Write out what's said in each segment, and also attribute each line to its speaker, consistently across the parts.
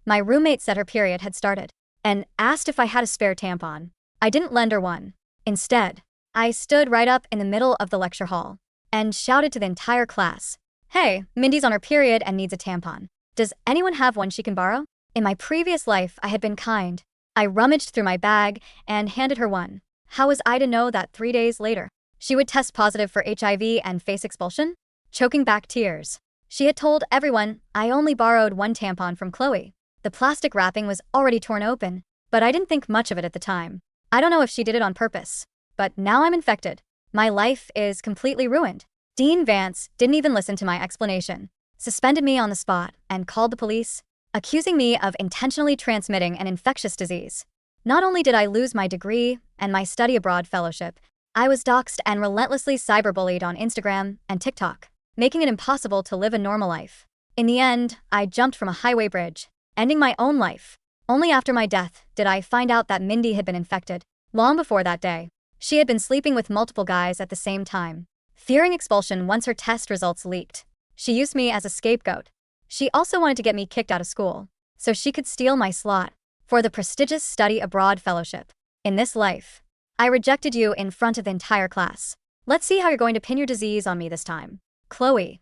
Speaker 1: My roommate said her period had started and asked if I had a spare tampon. I didn't lend her one. Instead, I stood right up in the middle of the lecture hall and shouted to the entire class, "Hey, Mindy's on her period and needs a tampon. Does anyone have one she can borrow?" In my previous life, I had been kind. I rummaged through my bag and handed her one. How was I to know that 3 days later, she would test positive for HIV and face expulsion? Choking back tears. She had told everyone I only borrowed one tampon from Chloe. The plastic wrapping was already torn open, but I didn't think much of it at the time. I don't know if she did it on purpose, but now I'm infected. My life is completely ruined. Dean Vance didn't even listen to my explanation, suspended me on the spot, and called the police, accusing me of intentionally transmitting an infectious disease. Not only did I lose my degree and my study abroad fellowship, I was doxxed and relentlessly cyberbullied on Instagram and TikTok, making it impossible to live a normal life. In the end, I jumped from a highway bridge, ending my own life. Only after my death did I find out that Mindy had been infected. Long before that day, she had been sleeping with multiple guys at the same time. Fearing expulsion once her test results leaked, she used me as a scapegoat. She also wanted to get me kicked out of school, so she could steal my slot for the prestigious study abroad fellowship. In this life, I rejected you in front of the entire class. Let's see how you're going to pin your disease on me this time. Chloe,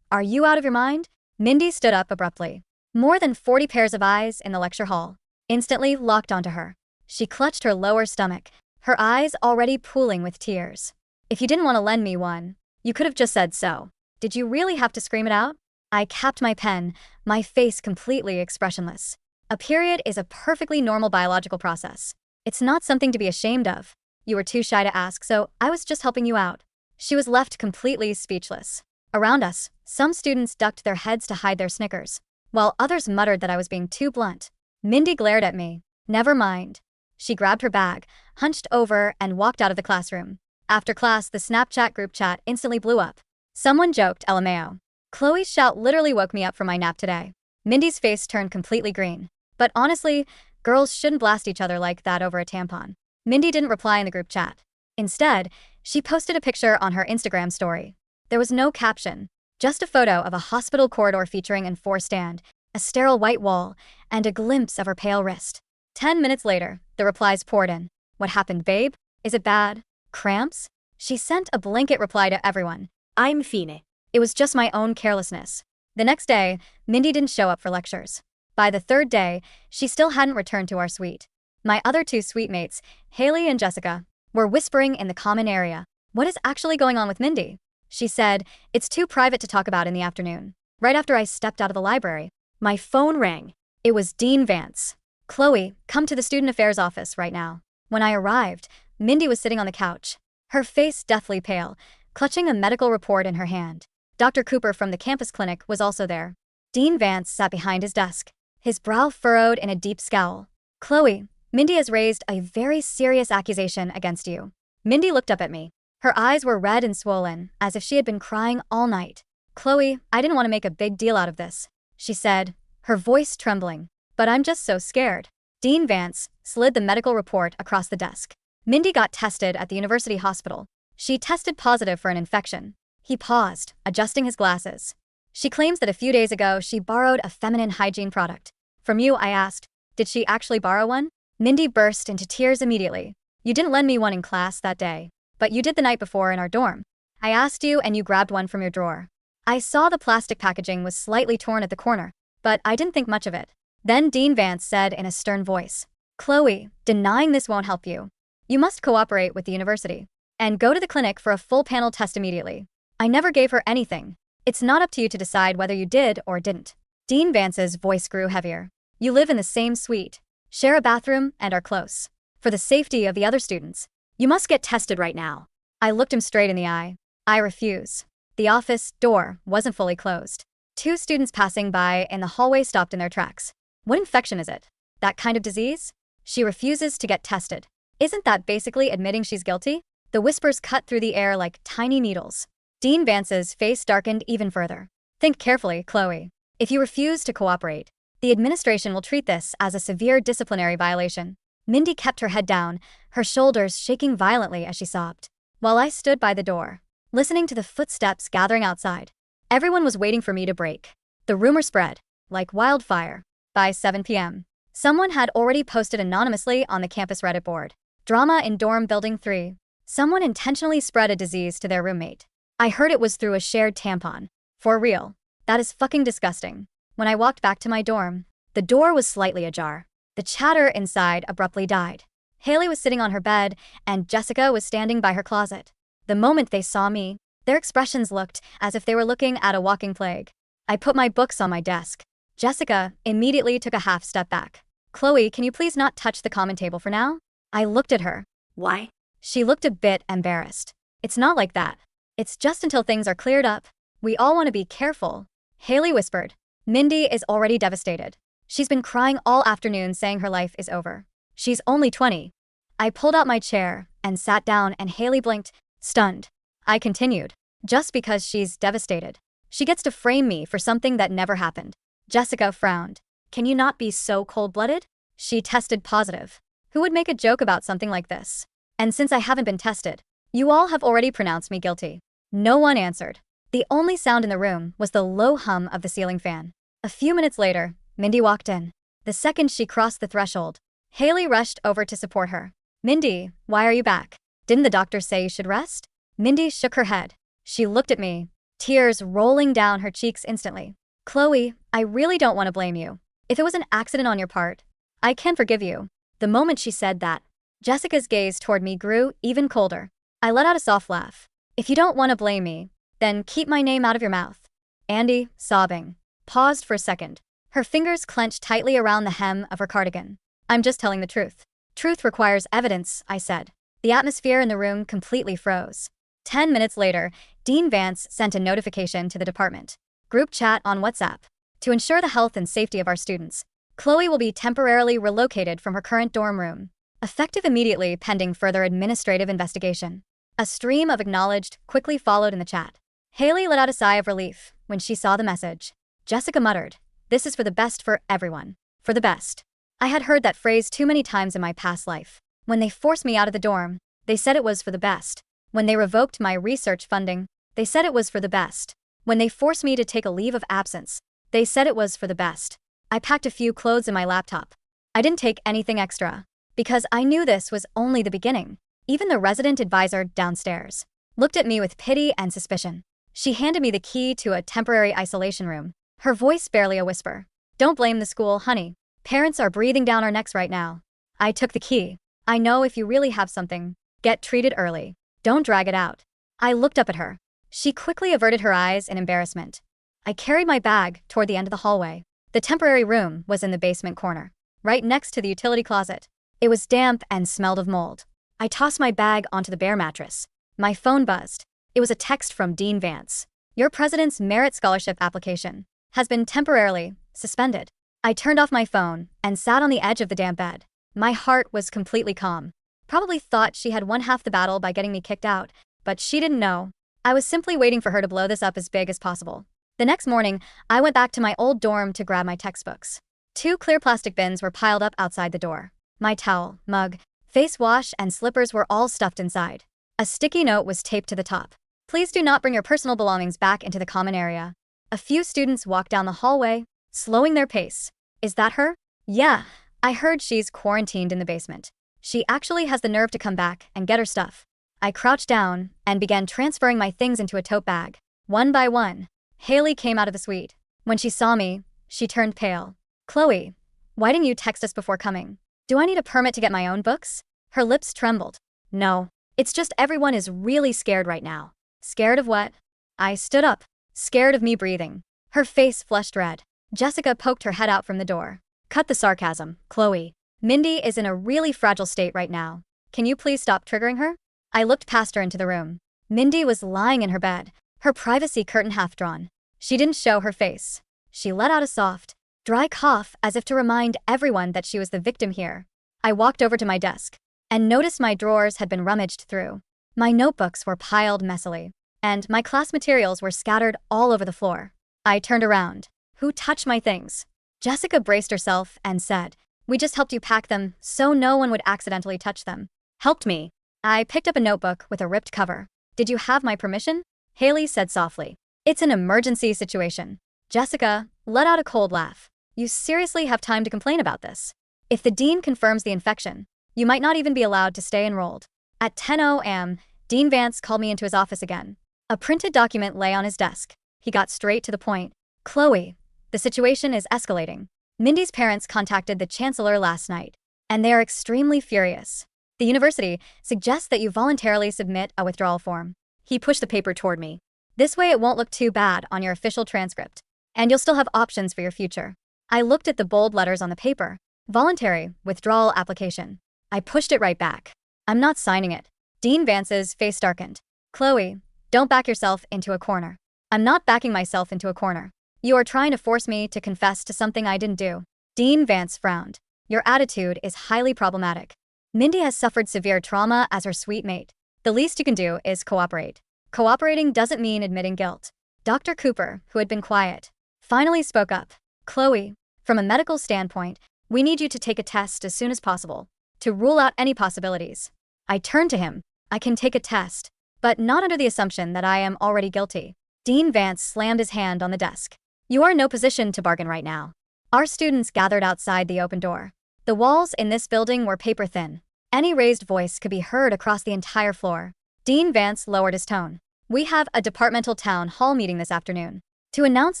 Speaker 1: are you out of your mind? Mindy stood up abruptly. More than 40 pairs of eyes in the lecture hall instantly locked onto her. She clutched her lower stomach, her eyes already pooling with tears. If you didn't want to lend me one, you could have just said so. Did you really have to scream it out? I capped my pen, my face completely expressionless. A period is a perfectly normal biological process. It's not something to be ashamed of. You were too shy to ask, so I was just helping you out. She was left completely speechless. Around us, some students ducked their heads to hide their snickers, while others muttered that I was being too blunt. Mindy glared at me. Never mind. She grabbed her bag, hunched over, and walked out of the classroom. After class, the Snapchat group chat instantly blew up. Someone joked, LMAO. Chloe's shout literally woke me up from my nap today. Mindy's face turned completely green. But honestly, girls shouldn't blast each other like that over a tampon. Mindy didn't reply in the group chat. Instead, she posted a picture on her Instagram story. There was no caption, just a photo of a hospital corridor featuring an enforced stand, a sterile white wall, and a glimpse of her pale wrist. 10 minutes later, the replies poured in. What happened, babe? Is it bad? Cramps? She sent a blanket reply to everyone. I'm fine. It was just my own carelessness. The next day, Mindy didn't show up for lectures. By the third day, she still hadn't returned to our suite. My other two suite mates, Haley and Jessica, were whispering in the common area. What is actually going on with Mindy? She said, it's too private to talk about in the afternoon. Right after I stepped out of the library, my phone rang. It was Dean Vance. Chloe, come to the student affairs office right now. When I arrived, Mindy was sitting on the couch, her face deathly pale, clutching a medical report in her hand. Dr. Cooper from the campus clinic was also there. Dean Vance sat behind his desk, his brow furrowed in a deep scowl. Chloe, Mindy has raised a very serious accusation against you. Mindy looked up at me. Her eyes were red and swollen, as if she had been crying all night. Chloe, I didn't want to make a big deal out of this, she said, her voice trembling. But I'm just so scared. Dean Vance slid the medical report across the desk. Mindy got tested at the university hospital. She tested positive for an infection. He paused, adjusting his glasses. She claims that a few days ago she borrowed a feminine hygiene product. From you, I asked, did she actually borrow one? Mindy burst into tears immediately. You didn't lend me one in class that day, but you did the night before in our dorm. I asked you and you grabbed one from your drawer. I saw the plastic packaging was slightly torn at the corner, but I didn't think much of it. Then Dean Vance said in a stern voice, Chloe, denying this won't help you. You must cooperate with the university and go to the clinic for a full panel test immediately. I never gave her anything. It's not up to you to decide whether you did or didn't. Dean Vance's voice grew heavier. You live in the same suite, share a bathroom, and are close. For the safety of the other students, you must get tested right now. I looked him straight in the eye. I refuse. The office door wasn't fully closed. Two students passing by in the hallway stopped in their tracks. What infection is it? That kind of disease? She refuses to get tested. Isn't that basically admitting she's guilty? The whispers cut through the air like tiny needles. Dean Vance's face darkened even further. Think carefully, Chloe. If you refuse to cooperate, the administration will treat this as a severe disciplinary violation. Mindy kept her head down, her shoulders shaking violently as she sobbed. While I stood by the door, listening to the footsteps gathering outside, everyone was waiting for me to break. The rumor spread like wildfire. By 7 p.m., someone had already posted anonymously on the campus Reddit board. Drama in dorm building 3. Someone intentionally spread a disease to their roommate. I heard it was through a shared tampon. For real. That is fucking disgusting. When I walked back to my dorm, the door was slightly ajar. The chatter inside abruptly died. Haley was sitting on her bed, and Jessica was standing by her closet. The moment they saw me, their expressions looked as if they were looking at a walking plague. I put my books on my desk. Jessica immediately took a half step back. Chloe, can you please not touch the common table for now? I looked at her.
Speaker 2: Why?
Speaker 1: She looked a bit embarrassed. It's not like that. It's just until things are cleared up. We all want to be careful. Haley whispered. Mindy is already devastated. She's been crying all afternoon saying her life is over. She's only 20. I pulled out my chair and sat down, and Haley blinked, stunned. I continued. Just because she's devastated, she gets to frame me for something that never happened. Jessica frowned. Can you not be so cold-blooded? She tested positive. Who would make a joke about something like this? And since I haven't been tested, you all have already pronounced me guilty. No one answered. The only sound in the room was the low hum of the ceiling fan. A few minutes later, Mindy walked in. The second she crossed the threshold, Haley rushed over to support her. Mindy, why are you back? Didn't the doctor say you should rest? Mindy shook her head. She looked at me, tears rolling down her cheeks instantly. Chloe, I really don't want to blame you. If it was an accident on your part, I can forgive you. The moment she said that, Jessica's gaze toward me grew even colder. I let out a soft laugh. If you don't want to blame me, then keep my name out of your mouth. Andy, sobbing, paused for a second. Her fingers clenched tightly around the hem of her cardigan. I'm just telling the truth. Truth requires evidence, I said. The atmosphere in the room completely froze. 10 minutes later, Dean Vance sent a notification to the department. Group chat on WhatsApp. To ensure the health and safety of our students, Chloe will be temporarily relocated from her current dorm room, effective immediately pending further administrative investigation. A stream of acknowledged quickly followed in the chat. Haley let out a sigh of relief when she saw the message. Jessica muttered, "This is for the best for everyone. For the best." I had heard that phrase too many times in my past life. When they forced me out of the dorm, they said it was for the best. When they revoked my research funding, they said it was for the best. When they forced me to take a leave of absence, they said it was for the best. I packed a few clothes in my laptop. I didn't take anything extra, because I knew this was only the beginning. Even the resident advisor downstairs looked at me with pity and suspicion. She handed me the key to a temporary isolation room, her voice barely a whisper. Don't blame the school, honey. Parents are breathing down our necks right now. I took the key. I know if you really have something, get treated early. Don't drag it out. I looked up at her. She quickly averted her eyes in embarrassment. I carried my bag toward the end of the hallway. The temporary room was in the basement corner, right next to the utility closet. It was damp and smelled of mold. I tossed my bag onto the bare mattress. My phone buzzed. It was a text from Dean Vance. Your president's merit scholarship application has been temporarily suspended. I turned off my phone and sat on the edge of the damp bed. My heart was completely calm. Probably thought she had won half the battle by getting me kicked out, but she didn't know. I was simply waiting for her to blow this up as big as possible. The next morning, I went back to my old dorm to grab my textbooks. 2 clear plastic bins were piled up outside the door. My towel, mug, face wash, and slippers were all stuffed inside. A sticky note was taped to the top. Please do not bring your personal belongings back into the common area. A few students walked down the hallway, slowing their pace. Is that her? Yeah, I heard she's quarantined in the basement. She actually has the nerve to come back and get her stuff. I crouched down and began transferring my things into a tote bag. One by one, Haley came out of the suite. When she saw me, she turned pale. Chloe, why didn't you text us before coming? Do I need a permit to get my own books? Her lips trembled. No, it's just everyone is really scared right now. Scared of what? I stood up, scared of me breathing. Her face flushed red. Jessica poked her head out from the door. Cut the sarcasm, Chloe. Mindy is in a really fragile state right now. Can you please stop triggering her? I looked past her into the room. Mindy was lying in her bed, her privacy curtain half drawn. She didn't show her face. She let out a soft, dry cough as if to remind everyone that she was the victim here. I walked over to my desk and noticed my drawers had been rummaged through. My notebooks were piled messily, and my class materials were scattered all over the floor. I turned around. Who touched my things? Jessica braced herself and said, "We just helped you pack them so no one would accidentally touch them." Helped me. I picked up a notebook with a ripped cover. Did you have my permission? Haley said softly. It's an emergency situation. Jessica let out a cold laugh. You seriously have time to complain about this? If the dean confirms the infection, you might not even be allowed to stay enrolled. At 10:00 a.m., Dean Vance called me into his office again. A printed document lay on his desk. He got straight to the point. Chloe, the situation is escalating. Mindy's parents contacted the chancellor last night, and they are extremely furious. The university suggests that you voluntarily submit a withdrawal form. He pushed the paper toward me. This way it won't look too bad on your official transcript, and you'll still have options for your future. I looked at the bold letters on the paper. Voluntary withdrawal application. I pushed it right back. I'm not signing it. Dean Vance's face darkened. Chloe, don't back yourself into a corner. I'm not backing myself into a corner. You are trying to force me to confess to something I didn't do. Dean Vance frowned. Your attitude is highly problematic. Mindy has suffered severe trauma as her sweet mate. The least you can do is cooperate. Cooperating doesn't mean admitting guilt. Dr. Cooper, who had been quiet, finally spoke up. Chloe, from a medical standpoint, we need you to take a test as soon as possible to rule out any possibilities. I turned to him. I can take a test, but not under the assumption that I am already guilty. Dean Vance slammed his hand on the desk. You are in no position to bargain right now. Our students gathered outside the open door. The walls in this building were paper thin. Any raised voice could be heard across the entire floor. Dean Vance lowered his tone. We have a departmental town hall meeting this afternoon to announce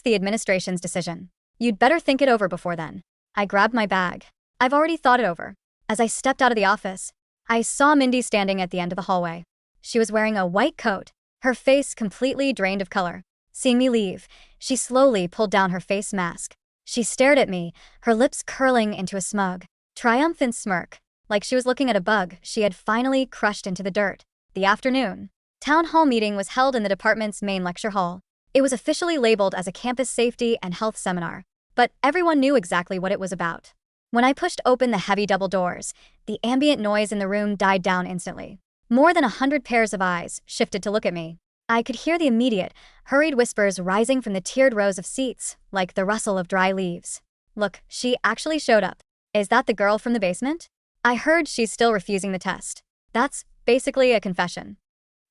Speaker 1: the administration's decision. You'd better think it over before then. I grabbed my bag. I've already thought it over. As I stepped out of the office, I saw Mindy standing at the end of the hallway. She was wearing a white coat, her face completely drained of color. Seeing me leave, she slowly pulled down her face mask. She stared at me, her lips curling into a smug, triumphant smirk, like she was looking at a bug she had finally crushed into the dirt. The afternoon town hall meeting was held in the department's main lecture hall. It was officially labeled as a campus safety and health seminar, but everyone knew exactly what it was about. When I pushed open the heavy double doors, the ambient noise in the room died down instantly. More than 100 pairs of eyes shifted to look at me. I could hear the immediate, hurried whispers rising from the tiered rows of seats, like the rustle of dry leaves. Look, she actually showed up. Is that the girl from the basement? I heard she's still refusing the test. That's basically a confession.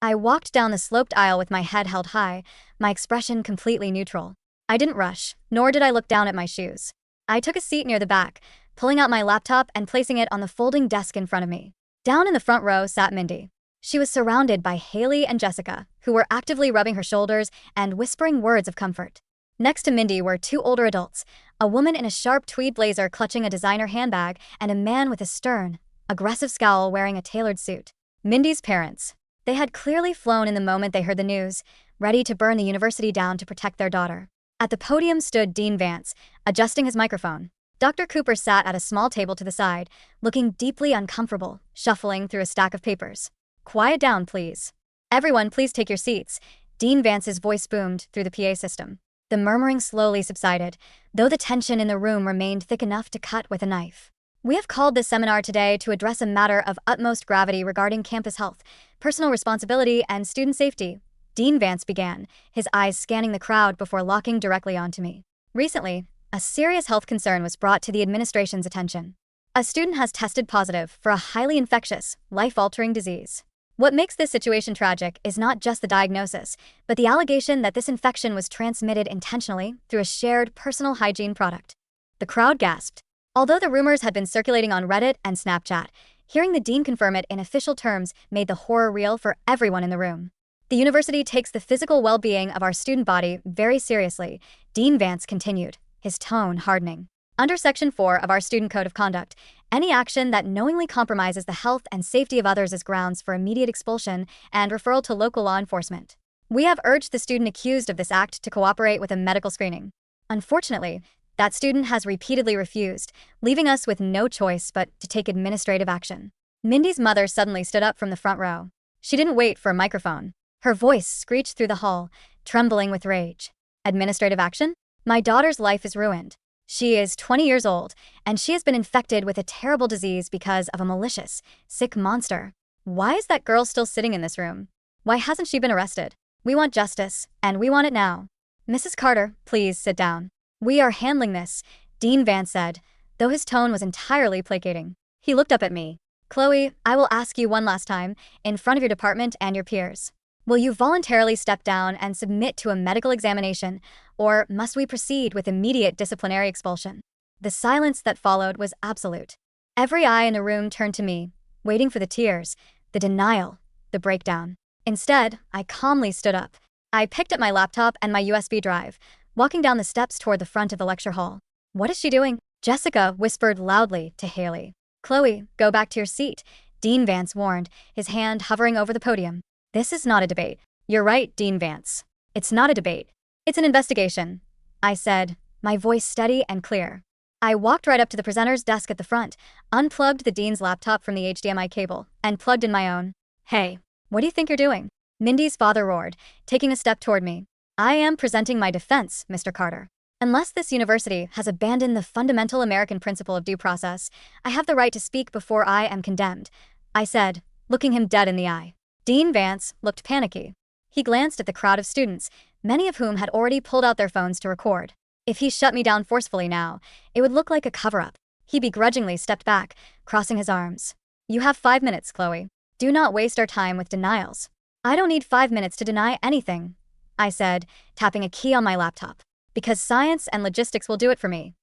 Speaker 1: I walked down the sloped aisle with my head held high, my expression completely neutral. I didn't rush, nor did I look down at my shoes. I took a seat near the back, pulling out my laptop and placing it on the folding desk in front of me. Down in the front row sat Mindy. She was surrounded by Haley and Jessica, who were actively rubbing her shoulders and whispering words of comfort. Next to Mindy were two older adults, a woman in a sharp tweed blazer clutching a designer handbag, and a man with a stern, aggressive scowl wearing a tailored suit. Mindy's parents. They had clearly flown in the moment they heard the news, ready to burn the university down to protect their daughter. At the podium stood Dean Vance, adjusting his microphone. Dr. Cooper sat at a small table to the side, looking deeply uncomfortable, shuffling through a stack of papers. Quiet down, please. Everyone, please take your seats. Dean Vance's voice boomed through the PA system. The murmuring slowly subsided, though the tension in the room remained thick enough to cut with a knife. We have called this seminar today to address a matter of utmost gravity regarding campus health, personal responsibility, and student safety. Dean Vance began, his eyes scanning the crowd before locking directly onto me. Recently, a serious health concern was brought to the administration's attention. A student has tested positive for a highly infectious, life-altering disease. What makes this situation tragic is not just the diagnosis, but the allegation that this infection was transmitted intentionally through a shared personal hygiene product. The crowd gasped. Although the rumors had been circulating on Reddit and Snapchat, hearing the dean confirm it in official terms made the horror real for everyone in the room. The university takes the physical well-being of our student body very seriously, Dean Vance continued, his tone hardening. Under Section 4 of our Student Code of Conduct, any action that knowingly compromises the health and safety of others is grounds for immediate expulsion and referral to local law enforcement. We have urged the student accused of this act to cooperate with a medical screening. Unfortunately, that student has repeatedly refused, leaving us with no choice but to take administrative action. Mindy's mother suddenly stood up from the front row. She didn't wait for a microphone. Her voice screeched through the hall, trembling with rage. Administrative action? My daughter's life is ruined. She is 20 years old, and she has been infected with a terrible disease because of a malicious, sick monster. Why is that girl still sitting in this room? Why hasn't she been arrested? We want justice, and we want it now. Mrs. Carter, please sit down. We are handling this, Dean Vance said, though his tone was entirely placating. He looked up at me. Chloe, I will ask you one last time, in front of your department and your peers. Will you voluntarily step down and submit to a medical examination, or must we proceed with immediate disciplinary expulsion? The silence that followed was absolute. Every eye in the room turned to me, waiting for the tears, the denial, the breakdown. Instead, I calmly stood up. I picked up my laptop and my USB drive, walking down the steps toward the front of the lecture hall. "What is she doing?" Jessica whispered loudly to Haley. "Chloe, go back to your seat," Dean Vance warned, his hand hovering over the podium. "This is not a debate." "You're right, Dean Vance. It's not a debate. It's an investigation," I said, my voice steady and clear. I walked right up to the presenter's desk at the front, unplugged the dean's laptop from the HDMI cable, and plugged in my own. "Hey, what do you think you're doing?" Mindy's father roared, taking a step toward me. "I am presenting my defense, Mr. Carter. Unless this university has abandoned the fundamental American principle of due process, I have the right to speak before I am condemned," I said, looking him dead in the eye. Dean Vance looked panicky. He glanced at the crowd of students, many of whom had already pulled out their phones to record. If he shut me down forcefully now, it would look like a cover-up. He begrudgingly stepped back, crossing his arms. "You have 5 minutes, Chloe. Do not waste our time with denials." "I don't need 5 minutes to deny anything," I said, tapping a key on my laptop. "Because science and logistics will do it for me."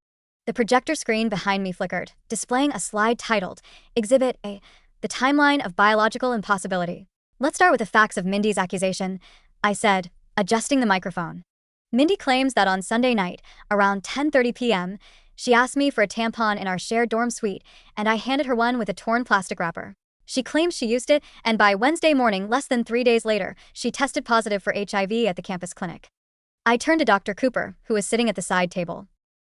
Speaker 1: The projector screen behind me flickered, displaying a slide titled, Exhibit A, The Timeline of Biological Impossibility. "Let's start with the facts of Mindy's accusation," I said, adjusting the microphone. "Mindy claims that on Sunday night, around 10:30 p.m., she asked me for a tampon in our shared dorm suite, and I handed her one with a torn plastic wrapper. She claims she used it, and by Wednesday morning, less than 3 days later, she tested positive for HIV at the campus clinic." I turned to Dr. Cooper, who was sitting at the side table.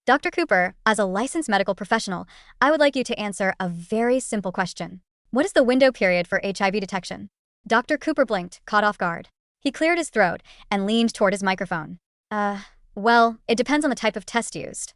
Speaker 1: "Dr. Cooper, as a licensed medical professional, I would like you to answer a very simple question. What is the window period for HIV detection?" Dr. Cooper blinked, caught off guard. He cleared his throat and leaned toward his microphone. Well, it depends on the type of test used."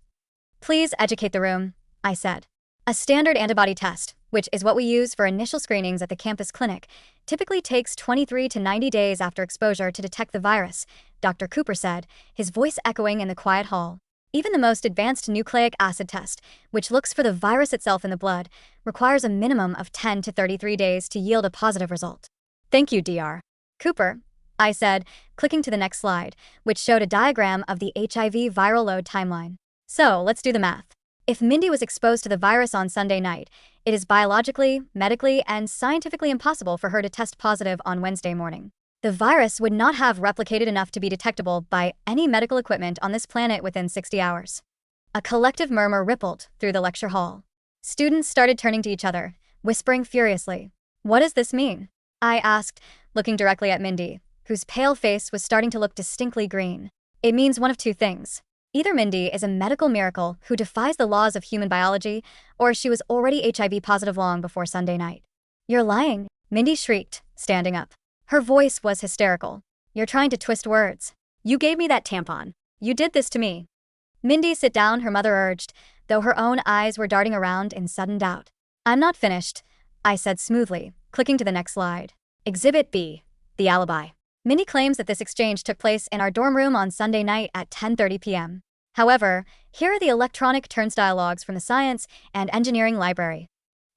Speaker 1: "Please educate the room," I said. "A standard antibody test, which is what we use for initial screenings at the campus clinic, typically takes 23 to 90 days after exposure to detect the virus," Dr. Cooper said, his voice echoing in the quiet hall. "Even the most advanced nucleic acid test, which looks for the virus itself in the blood, requires a minimum of 10 to 33 days to yield a positive result." "Thank you, Dr. Cooper," I said, clicking to the next slide, which showed a diagram of the HIV viral load timeline. "So, let's do the math. If Mindy was exposed to the virus on Sunday night, it is biologically, medically, and scientifically impossible for her to test positive on Wednesday morning. The virus would not have replicated enough to be detectable by any medical equipment on this planet within 60 hours. A collective murmur rippled through the lecture hall. Students started turning to each other, whispering furiously. "What does this mean?" I asked, looking directly at Mindy, whose pale face was starting to look distinctly green. "It means one of two things. Either Mindy is a medical miracle who defies the laws of human biology, or she was already HIV positive long before Sunday night." "You're lying," Mindy shrieked, standing up. Her voice was hysterical. "You're trying to twist words. You gave me that tampon. You did this to me." "Mindy, sit down," her mother urged, though her own eyes were darting around in sudden doubt. "I'm not finished," I said smoothly, clicking to the next slide. Exhibit B, the alibi. Mindy claims that this exchange took place in our dorm room on Sunday night at 10:30 p.m. However, here are the electronic turnstile logs from the Science and Engineering Library.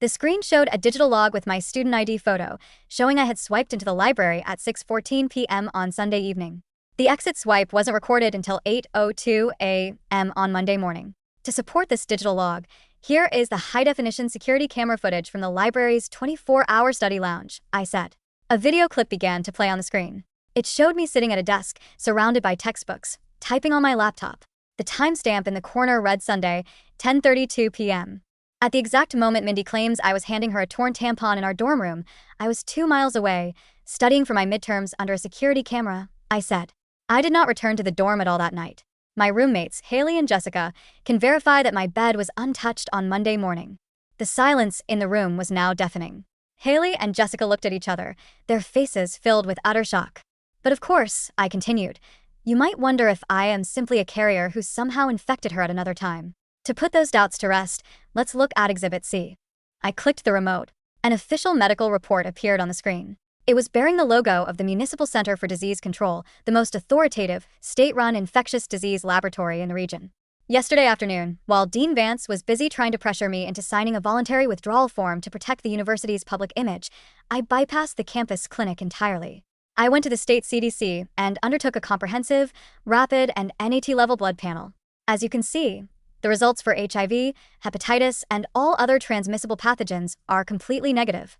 Speaker 1: The screen showed a digital log with my student ID photo, showing I had swiped into the library at 6:14 p.m. on Sunday evening. The exit swipe wasn't recorded until 8:02 a.m. on Monday morning. To support this digital log, here is the high-definition security camera footage from the library's 24-hour study lounge, I said. A video clip began to play on the screen. It showed me sitting at a desk, surrounded by textbooks, typing on my laptop. The timestamp in the corner read Sunday, 10:32 p.m. At the exact moment Mindy claims I was handing her a torn tampon in our dorm room, I was 2 miles away, studying for my midterms under a security camera, I said. I did not return to the dorm at all that night. My roommates, Haley and Jessica, can verify that my bed was untouched on Monday morning. The silence in the room was now deafening. Haley and Jessica looked at each other, their faces filled with utter shock. "But of course," I continued, "you might wonder if I am simply a carrier who somehow infected her at another time. To put those doubts to rest, let's look at Exhibit C." I clicked the remote. An official medical report appeared on the screen. It was bearing the logo of the Municipal Center for Disease Control, the most authoritative, state-run infectious disease laboratory in the region. Yesterday afternoon, while Dean Vance was busy trying to pressure me into signing a voluntary withdrawal form to protect the university's public image, I bypassed the campus clinic entirely. I went to the state CDC and undertook a comprehensive, rapid, and NAT-level blood panel. As you can see, The results for HIV, hepatitis, and all other transmissible pathogens are completely negative.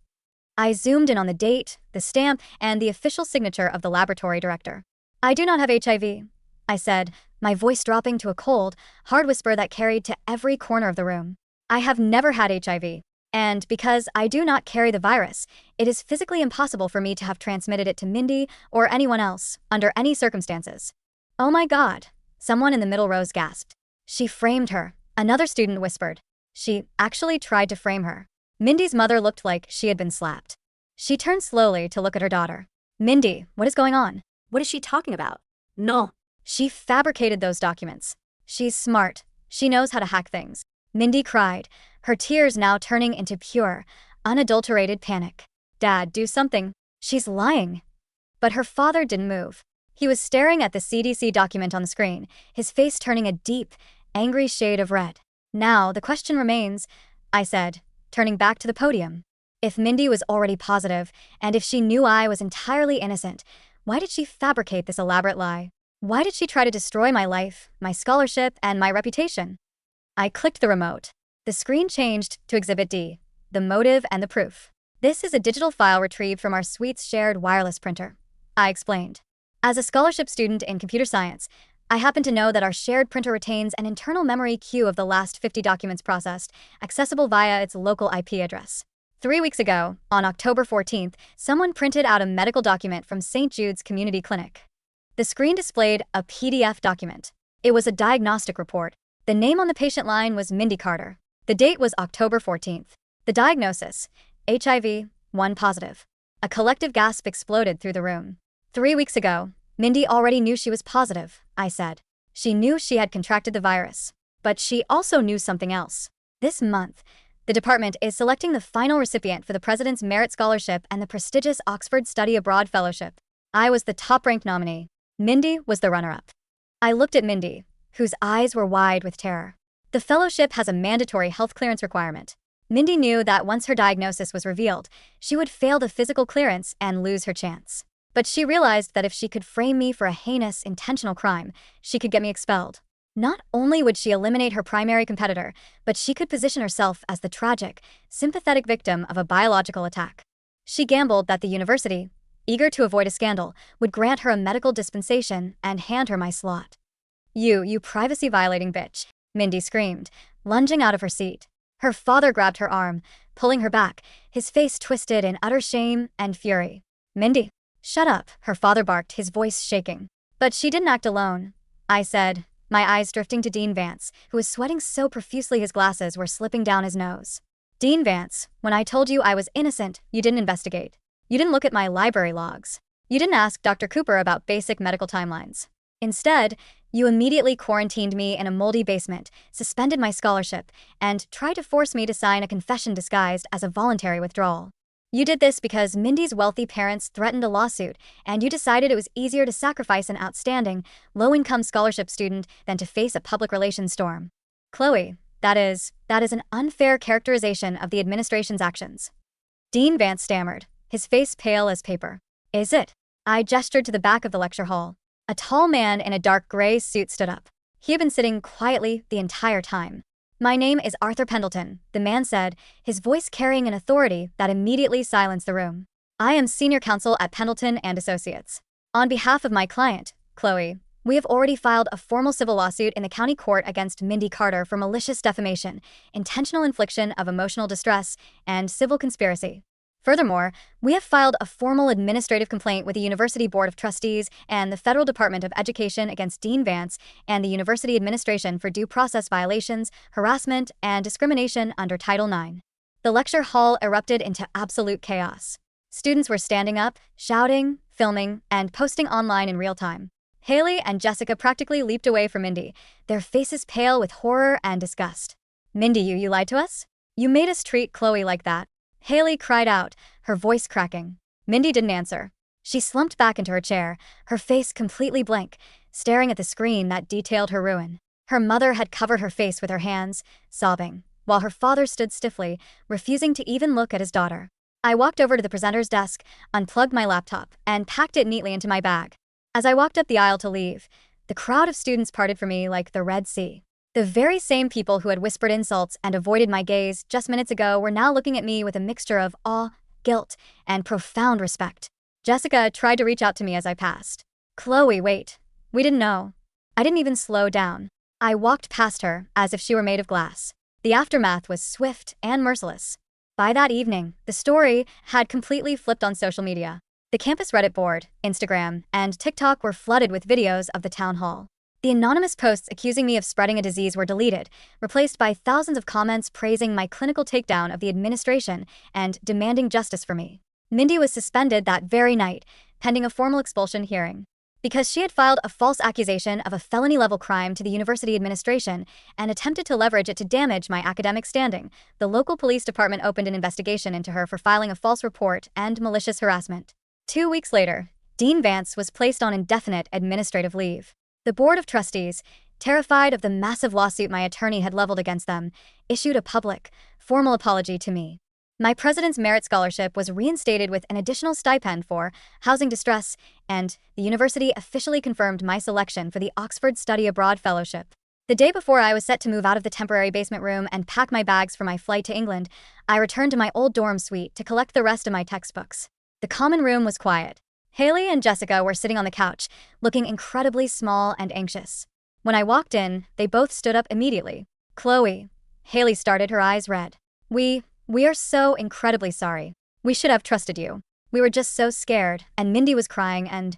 Speaker 1: I zoomed in on the date, the stamp, and the official signature of the laboratory director. I do not have HIV, I said, my voice dropping to a cold, hard whisper that carried to every corner of the room. I have never had HIV, and because I do not carry the virus, it is physically impossible for me to have transmitted it to Mindy or anyone else, under any circumstances. Oh my God, someone in the middle rows gasped. She framed her, another student whispered. She actually tried to frame her. Mindy's mother looked like she had been slapped. She turned slowly to look at her daughter. Mindy, what is going on?
Speaker 2: What is she talking about? No.
Speaker 1: She fabricated those documents. She's smart. She knows how to hack things. Mindy cried, her tears now turning into pure, unadulterated panic. Dad, do something. She's lying. But her father didn't move. He was staring at the CDC document on the screen, his face turning a deep, angry shade of red. Now, the question remains, I said, turning back to the podium. If Mindy was already positive, and if she knew I was entirely innocent, why did she fabricate this elaborate lie? Why did she try to destroy my life, my scholarship, and my reputation? I clicked the remote. The screen changed to Exhibit D, the motive and the proof. This is a digital file retrieved from our suite's shared wireless printer, I explained. As a scholarship student in computer science, I happen to know that our shared printer retains an internal memory queue of the last 50 documents processed, accessible via its local IP address. 3 weeks ago, on October 14th, someone printed out a medical document from St. Jude's Community Clinic. The screen displayed a PDF document. It was a diagnostic report. The name on the patient line was Mindy Carter. The date was October 14th. The diagnosis, HIV, 1 positive. A collective gasp exploded through the room. 3 weeks ago, Mindy already knew she was positive, I said. She knew she had contracted the virus. But she also knew something else. This month, the department is selecting the final recipient for the President's Merit Scholarship and the prestigious Oxford Study Abroad Fellowship. I was the top-ranked nominee. Mindy was the runner-up. I looked at Mindy, whose eyes were wide with terror. The fellowship has a mandatory health clearance requirement. Mindy knew that once her diagnosis was revealed, she would fail the physical clearance and lose her chance. But she realized that if she could frame me for a heinous, intentional crime, she could get me expelled. Not only would she eliminate her primary competitor, but she could position herself as the tragic, sympathetic victim of a biological attack. She gambled that the university, eager to avoid a scandal, would grant her a medical dispensation and hand her my slot. You privacy-violating bitch, Mindy screamed, lunging out of her seat. Her father grabbed her arm, pulling her back, his face twisted in utter shame and fury. Mindy, shut up, her father barked, his voice shaking. But she didn't act alone, I said, my eyes drifting to Dean Vance, who was sweating so profusely his glasses were slipping down his nose. Dean Vance, when I told you I was innocent, you didn't investigate. You didn't look at my library logs. You didn't ask Dr. Cooper about basic medical timelines. Instead, you immediately quarantined me in a moldy basement, suspended my scholarship, and tried to force me to sign a confession disguised as a voluntary withdrawal. You did this because Mindy's wealthy parents threatened a lawsuit, and you decided it was easier to sacrifice an outstanding, low-income scholarship student than to face a public relations storm. Chloe, that is an unfair characterization of the administration's actions. Dean Vance stammered, his face pale as paper. Is it? I gestured to the back of the lecture hall. A tall man in a dark gray suit stood up. He had been sitting quietly the entire time. My name is Arthur Pendleton, the man said, his voice carrying an authority that immediately silenced the room. I am senior counsel at Pendleton and Associates. On behalf of my client, Chloe, we have already filed a formal civil lawsuit in the county court against Mindy Carter for malicious defamation, intentional infliction of emotional distress, and civil conspiracy. Furthermore, we have filed a formal administrative complaint with the University Board of Trustees and the Federal Department of Education against Dean Vance and the University Administration for due process violations, harassment, and discrimination under Title IX. The lecture hall erupted into absolute chaos. Students were standing up, shouting, filming, and posting online in real time. Haley and Jessica practically leaped away from Mindy, their faces pale with horror and disgust. Mindy, you lied to us? You made us treat Chloe like that. Haley cried out, her voice cracking. Mindy didn't answer. She slumped back into her chair, her face completely blank, staring at the screen that detailed her ruin. Her mother had covered her face with her hands, sobbing, while her father stood stiffly, refusing to even look at his daughter. I walked over to the presenter's desk, unplugged my laptop, and packed it neatly into my bag. As I walked up the aisle to leave, the crowd of students parted for me like the Red Sea. The very same people who had whispered insults and avoided my gaze just minutes ago were now looking at me with a mixture of awe, guilt, and profound respect. Jessica tried to reach out to me as I passed. Chloe, wait. We didn't know. I didn't even slow down. I walked past her as if she were made of glass. The aftermath was swift and merciless. By that evening, the story had completely flipped on social media. The campus Reddit board, Instagram, and TikTok were flooded with videos of the town hall. The anonymous posts accusing me of spreading a disease were deleted, replaced by thousands of comments praising my clinical takedown of the administration and demanding justice for me. Mindy was suspended that very night, pending a formal expulsion hearing. Because she had filed a false accusation of a felony-level crime to the university administration and attempted to leverage it to damage my academic standing, the local police department opened an investigation into her for filing a false report and malicious harassment. 2 weeks later, Dean Vance was placed on indefinite administrative leave. The Board of Trustees, terrified of the massive lawsuit my attorney had leveled against them, issued a public, formal apology to me. My president's merit scholarship was reinstated with an additional stipend for housing distress, and the university officially confirmed my selection for the Oxford Study Abroad Fellowship. The day before I was set to move out of the temporary basement room and pack my bags for my flight to England, I returned to my old dorm suite to collect the rest of my textbooks. The common room was quiet. Haley and Jessica were sitting on the couch, looking incredibly small and anxious. When I walked in, they both stood up immediately. Chloe. Haley started, her eyes red. We are so incredibly sorry. We should have trusted you. We were just so scared, and Mindy was crying and…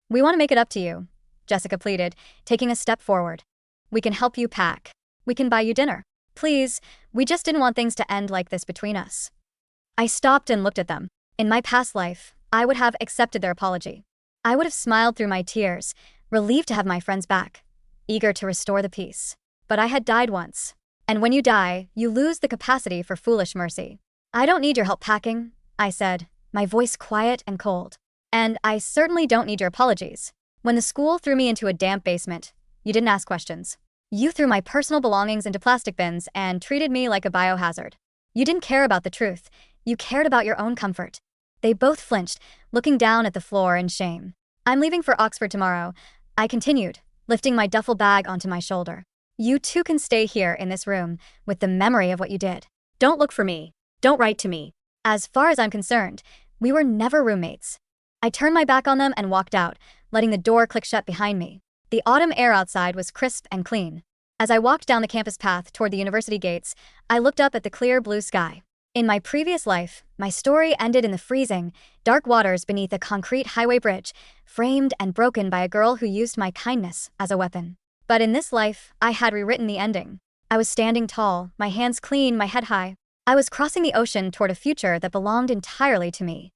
Speaker 1: We want to make it up to you, Jessica pleaded, taking a step forward. We can help you pack. We can buy you dinner. Please, we just didn't want things to end like this between us. I stopped and looked at them. In my past life, I would have accepted their apology. I would have smiled through my tears, relieved to have my friends back, eager to restore the peace. But I had died once. And when you die, you lose the capacity for foolish mercy. I don't need your help packing, I said, my voice quiet and cold. And I certainly don't need your apologies. When the school threw me into a damp basement, you didn't ask questions. You threw my personal belongings into plastic bins and treated me like a biohazard. You didn't care about the truth. You cared about your own comfort. They both flinched, looking down at the floor in shame. I'm leaving for Oxford tomorrow, I continued, lifting my duffel bag onto my shoulder. You too can stay here in this room with the memory of what you did.
Speaker 2: Don't look for me. Don't write to me.
Speaker 1: As far as I'm concerned, we were never roommates. I turned my back on them and walked out, letting the door click shut behind me. The autumn air outside was crisp and clean. As I walked down the campus path toward the university gates, I looked up at the clear blue sky. In my previous life, my story ended in the freezing, dark waters beneath a concrete highway bridge, framed and broken by a girl who used my kindness as a weapon. But in this life, I had rewritten the ending. I was standing tall, my hands clean, my head high. I was crossing the ocean toward a future that belonged entirely to me.